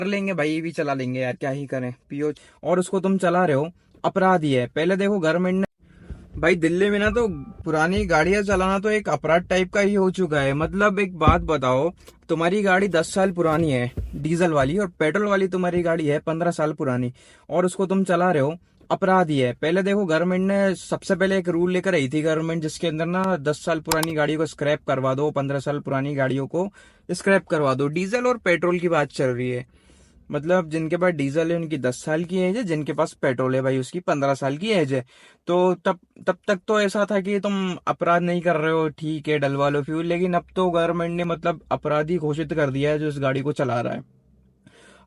कर लेंगे भाई, ये भी चला लेंगे यार, क्या ही करें पियो। और उसको तुम चला रहे हो, अपराध ही है। पहले देखो गवर्नमेंट ने भाई दिल्ली में ना तो पुरानी गाड़ियां चलाना तो एक अपराध टाइप का ही हो चुका है। मतलब एक बात बताओ, तुम्हारी गाड़ी 10 साल पुरानी है डीजल वाली, और पेट्रोल वाली तुम्हारी गाड़ी है 15 साल पुरानी, और उसको तुम चला रहे हो, अपराध ही है। पहले देखो गवर्नमेंट ने सबसे पहले एक रूल लेकर आई थी गवर्नमेंट, जिसके अंदर ना 10 साल पुरानी गाड़ी को स्क्रैप करवा दो, 15 साल पुरानी गाड़ियों को स्क्रैप करवा दो। डीजल और पेट्रोल की बात चल रही है। मतलब जिनके पास डीजल है उनकी 10 साल की एज है, जिनके पास पेट्रोल है भाई उसकी 15 साल की एज है। तो तब तब तक तो ऐसा था कि तुम अपराध नहीं कर रहे हो, ठीक है डलवा लो फ्यूल, लेकिन अब तो गवर्नमेंट ने मतलब अपराधी घोषित कर दिया है जो इस गाड़ी को चला रहा है।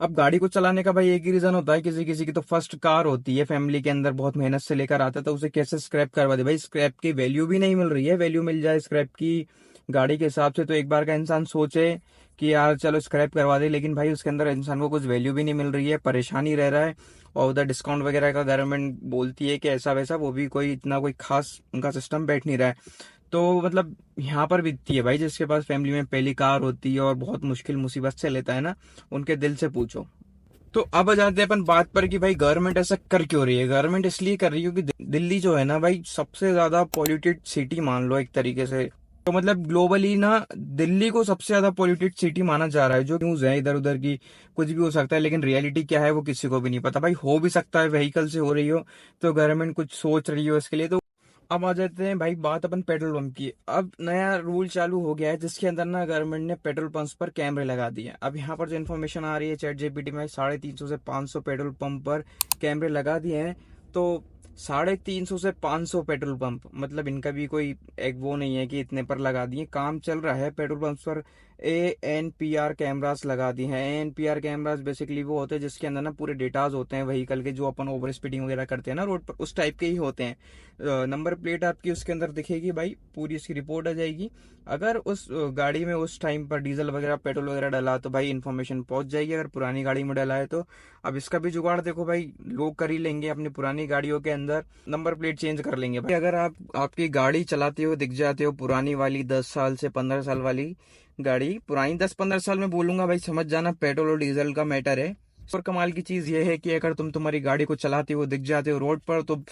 अब गाड़ी को चलाने का भाई एक ही रीजन होता है, किसी किसी की तो फर्स्ट कार होती है फैमिली के अंदर, बहुत मेहनत से लेकर आता है, तो उसे कैसे स्क्रैप करवा दे। भाई स्क्रैप की वैल्यू भी नहीं मिल रही है, वैल्यू मिल जाए स्क्रैप की गाड़ी के हिसाब से तो एक बार का इंसान सोचे कि यार चलो स्क्रैप करवा दे, लेकिन भाई उसके अंदर इंसान को कुछ वैल्यू भी नहीं मिल रही है, परेशानी रह रहा है। और उधर डिस्काउंट वगैरह का गवर्नमेंट बोलती है कि ऐसा वैसा, वो भी कोई इतना कोई खास उनका सिस्टम बैठ नहीं रहा है। तो मतलब यहाँ पर बीतती है भाई, जिसके पास फैमिली में पहली कार होती है और बहुत मुश्किल मुसीबत से लेता है ना, उनके दिल से पूछो। तो अब आ जाते हैं अपन बात पर कि भाई गवर्नमेंट ऐसा कर क्यों रही है। गवर्नमेंट इसलिए कर रही है क्योंकि दिल्ली जो है ना भाई, सबसे ज्यादा पॉल्यूटेड सिटी मान लो एक तरीके से। तो मतलब ग्लोबली ना दिल्ली को सबसे ज्यादा पॉल्यूटेड सिटी माना जा रहा है। जो न्यूज है इधर उधर की, कुछ भी हो सकता है, लेकिन रियलिटी क्या है वो किसी को भी नहीं पता। भाई हो भी सकता है व्हीकल से हो रही हो, तो गवर्नमेंट कुछ सोच रही हो इसके लिए। तो अब आ जाते हैं भाई बात अपन पेट्रोल पंप की। अब नया रूल चालू हो गया है जिसके अंदर ना गवर्नमेंट ने पेट्रोल पंप पर कैमरे लगा दिए हैं। अब यहाँ पर जो इन्फॉर्मेशन आ रही है चैट जीपीटी में, 350 से 500 पेट्रोल पंप पर कैमरे लगा दिए हैं। तो 350 से 500 पेट्रोल पंप, मतलब इनका भी कोई एक वो नहीं है कि इतने पर लगा दिए, काम चल रहा है पेट्रोल पंप पर। ANPR कैमरास लगा दिए हैं। ANPR कैमरास बेसिकली वो होते हैं जिसके अंदर ना पूरे डेटाज होते हैं व्हीकल के, जो अपन ओवर स्पीडिंग वगैरह करते हैं ना रोड पर, उस टाइप के ही होते हैं। नंबर प्लेट आपकी उसके अंदर दिखेगी भाई, पूरी इसकी रिपोर्ट आ जाएगी। अगर उस गाड़ी में उस टाइम पर डीजल वगैरह पेट्रोल वगैरह डाला तो भाई इन्फॉर्मेशन पहुंच जाएगी। अगर पुरानी गाड़ी में डाला है तो अब इसका भी जुगाड़ देखो भाई, लोग कर ही लेंगे अपनी पुरानी गाड़ियों के अंदर नंबर प्लेट चेंज कर लेंगे भाई। अगर आप आपकी गाड़ी चलाते हो दिख जाते हो पुरानी वाली 10 साल से 15 साल वाली गाड़ी, पुरानी 10-15 साल में बोलूंगा भाई, समझ जाना पेट्रोल और डीजल का मैटर है। और कमाल की चीज ये है कि अगर तुम तुम्हारी गाड़ी को चलाते हो दिख जाते हो रोड पर, तो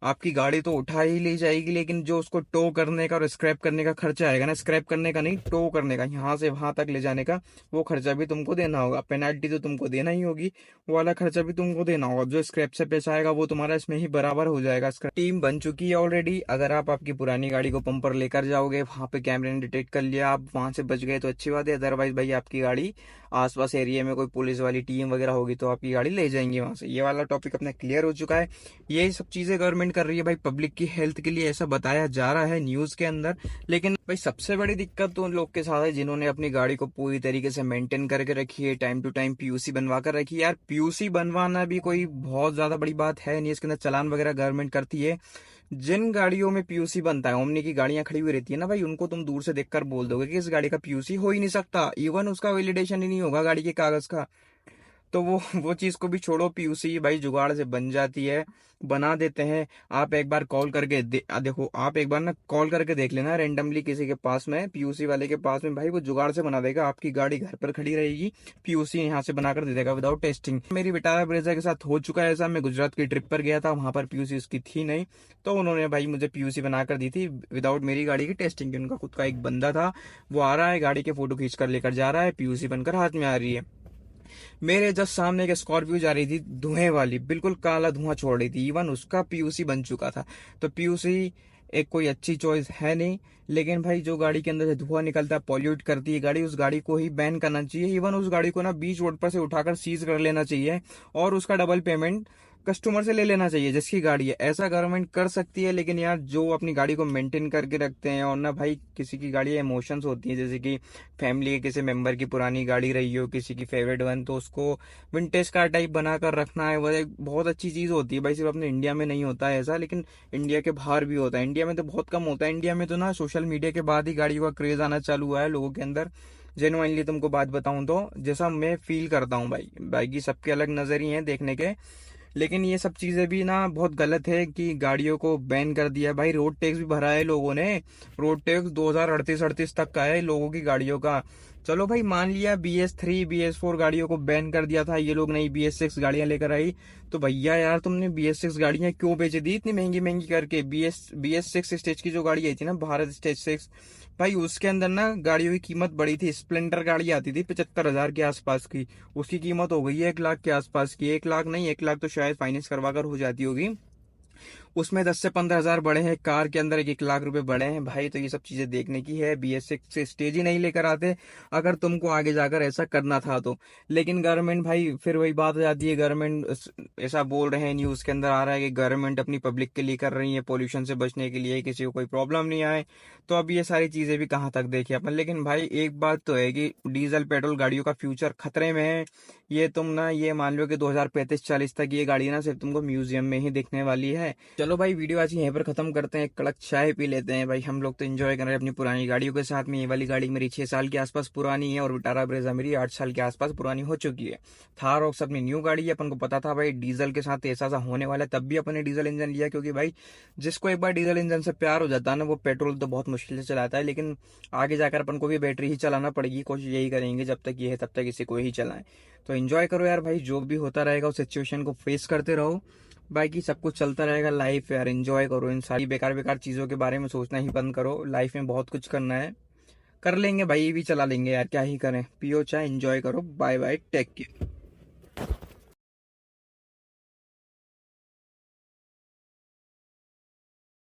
आपकी गाड़ी तो उठा ही ली जाएगी, लेकिन जो उसको टो करने का और स्क्रैप करने का खर्चा आएगा ना, स्क्रैप करने का नहीं, टो करने का, यहाँ से वहां तक ले जाने का, वो खर्चा भी तुमको देना होगा। पेनल्टी तो तुमको देना ही होगी, वो वाला खर्चा भी तुमको देना होगा। जो स्क्रैप से पैसा आएगा वो तुम्हारा इसमें ही बराबर हो जाएगा। टीम बन चुकी है ऑलरेडी। अगर आप आपकी पुरानी गाड़ी को पंप पर लेकर जाओगे, वहां पे कैमरे ने डिटेक्ट कर लिया, आप वहां से बच गए तो अच्छी बात है। अदरवाइज भाई आपकी गाड़ी आसपास एरिया में कोई पुलिस वाली टीम वगैरह होगी तो आपकी गाड़ी ले जाएंगे वहां से। ये वाला टॉपिक अपना क्लियर हो चुका है। ये सब चीजें गवर्नमेंट कर रही है भाई पब्लिक की हेल्थ के लिए, ऐसा बताया जा रहा है न्यूज के अंदर। लेकिन भाई सबसे बड़ी दिक्कत तो उन लोग के साथ है जिन्होंने अपनी गाड़ी को पूरी तरीके से मेंटेन करके रखी है, टाइम टू टाइम पीयूसी बनवा कर रखी है। यार पीयूसी बनवाना भी कोई बहुत ज्यादा बड़ी बात है नहीं, इसके अंदर चालान वगैरह गवर्नमेंट करती है। जिन गाड़ियों में पीयूसी बनता है, ओमनी की गाड़ियां खड़ी हुई रहती है ना भाई, उनको तुम दूर से देखकर बोल दोगे कि इस गाड़ी का पीयूसी हो ही नहीं सकता, इवन उसका वैलिडेशन ही नहीं होगा गाड़ी के कागज का। तो वो चीज को भी छोड़ो, पीयूसी भाई जुगाड़ से बन जाती है, बना देते हैं। आप एक बार कॉल करके देखो, आप एक बार ना कॉल करके देख लेना रैंडमली किसी के पास में, पीयूसी वाले के पास में, भाई वो जुगाड़ से बना देगा। आपकी गाड़ी घर पर खड़ी रहेगी, पीयूसी यहाँ से बनाकर दे देगा विदाउट टेस्टिंग। मेरी विटारा ब्रेजा के साथ हो चुका है ऐसा। मैं गुजरात की ट्रिप पर गया था, वहां पर पीयूसी उसकी थी नहीं, तो उन्होंने भाई मुझे पीयूसी बनाकर दी थी विदाउट मेरी गाड़ी की टेस्टिंग की। उनका खुद का एक बंदा था, वो आ रहा है गाड़ी के फोटो खींच कर लेकर जा रहा है, पीयूसी बनकर हाथ में आ रही है। मेरे जस्ट सामने एक स्कॉर्पियो जा रही थी धुएं वाली, बिल्कुल काला धुआं छोड़ रही थी, इवन उसका पीयूसी बन चुका था। तो पीयूसी एक कोई अच्छी चॉइस है नहीं। लेकिन भाई जो गाड़ी के अंदर से धुआं निकलता है, पॉल्यूट करती है गाड़ी, उस गाड़ी को ही बैन करना चाहिए। इवन उस गाड़ी को ना बीच रोड पर से उठाकर सीज कर लेना चाहिए, और उसका डबल पेमेंट कस्टमर से ले लेना चाहिए जिसकी गाड़ी है। ऐसा गवर्नमेंट कर सकती है। लेकिन यार जो अपनी गाड़ी को मेंटेन करके रखते हैं, और ना भाई किसी की गाड़ी इमोशंस होती है, जैसे कि फैमिली के किसी मेंबर की पुरानी गाड़ी रही हो, किसी की फेवरेट वन, तो उसको विंटेज कार टाइप बनाकर रखना है, वो एक बहुत अच्छी चीज होती है भाई। सिर्फ अपने इंडिया में नहीं होता है ऐसा, लेकिन इंडिया के बाहर भी होता है। इंडिया में तो बहुत कम होता है। इंडिया में तो ना सोशल मीडिया के बाद ही गाड़ियों का क्रेज आना चालू हुआ है लोगों के अंदर। जेनुइनली तुमको बात बताऊं तो जैसा मैं फील करता हूँ भाई, बाइक की सबके अलग नजरिए हैं देखने के। लेकिन ये सब चीजें भी ना बहुत गलत है कि गाड़ियों को बैन कर दिया। भाई रोड टैक्स भी भरा है लोगों ने, रोड टैक्स 2038-38 तक का है लोगों की गाड़ियों का। चलो भाई मान लिया BS3 BS4 गाड़ियों को बैन कर दिया था, ये लोग नई BS6 गाड़ियां लेकर आई, तो भैया यार तुमने BS6 गाड़ियां क्यों बेची दी इतनी महंगी महंगी करके? BS6 स्टेज की जो गाड़ी आई थी ना, भारत स्टेज 6, भाई उसके अंदर ना गाड़ियों की कीमत बढ़ी थी। स्प्लेंडर गाड़ी आती थी 75,000 के आसपास की, उसकी कीमत हो गई है 1 लाख के आसपास की। 1 लाख नहीं, 1 लाख तो शायद फाइनेंस करवा कर हो जाती होगी। उसमें 10 से 15 हजार बढ़े हैं, कार के अंदर 1 लाख रुपए बढ़े हैं। भाई तो ये सब चीजें देखने की है, BS6 से स्टेज ही नहीं लेकर आते अगर तुमको आगे जाकर ऐसा करना था तो। लेकिन गवर्नमेंट भाई फिर वही बात आ जाती है, गवर्नमेंट ऐसा बोल रहे हैं, न्यूज के अंदर आ रहा है कि गवर्नमेंट अपनी पब्लिक के लिए कर रही है, पोल्यूशन से बचने के लिए, किसी को कोई प्रॉब्लम नहीं आए। तो अब ये सारी चीजें भी कहाँ तक देखें अपन। लेकिन भाई एक बात तो है कि डीजल पेट्रोल गाड़ियों का फ्यूचर खतरे में है। ये तुम ना ये मान लो कि 2035-40 तक ये गाड़ी ना सिर्फ तुमको म्यूजियम में ही दिखने वाली है। चलो भाई वीडियो आज यहीं पर खत्म करते हैं, एक कड़क चाय पी लेते हैं। भाई हम लोग तो एंजॉय कर रहे हैं अपनी पुरानी गाड़ियों के साथ में। ये वाली गाड़ी मेरी 6 साल के आसपास पुरानी है और विटारा ब्रेजा मेरी 8 साल के आसपास पुरानी हो चुकी है। थार रॉक्स अपनी न्यू गाड़ी है, अपन को पता था भाई डीजल के साथ ऐसा होने वाला है, तब भी अपन ने डीजल इंजन लिया, क्योंकि भाई जिसको एक बार डीजल इंजन से प्यार हो जाता है ना, वो पेट्रोल तो बहुत मुश्किल से चलाता है। लेकिन आगे जाकर अपन को भी बैटरी ही चलाना पड़ेगी, कोशिश यही करेंगे जब तक ये है तब तक इसे कोई ही चलाएं। तो एंजॉय करो यार भाई, जो भी होता रहेगा उस सिचुएशन को फेस करते रहो। बाकी सब कुछ चलता रहेगा, लाइफ यार एंजॉय करो, इन सारी बेकार बेकार चीजों के बारे में सोचना ही बंद करो। लाइफ में बहुत कुछ करना है, कर लेंगे भाई, ये भी चला लेंगे यार, क्या ही करें। पियो चाय, एंजॉय करो, बाय बाय, टेक केयर।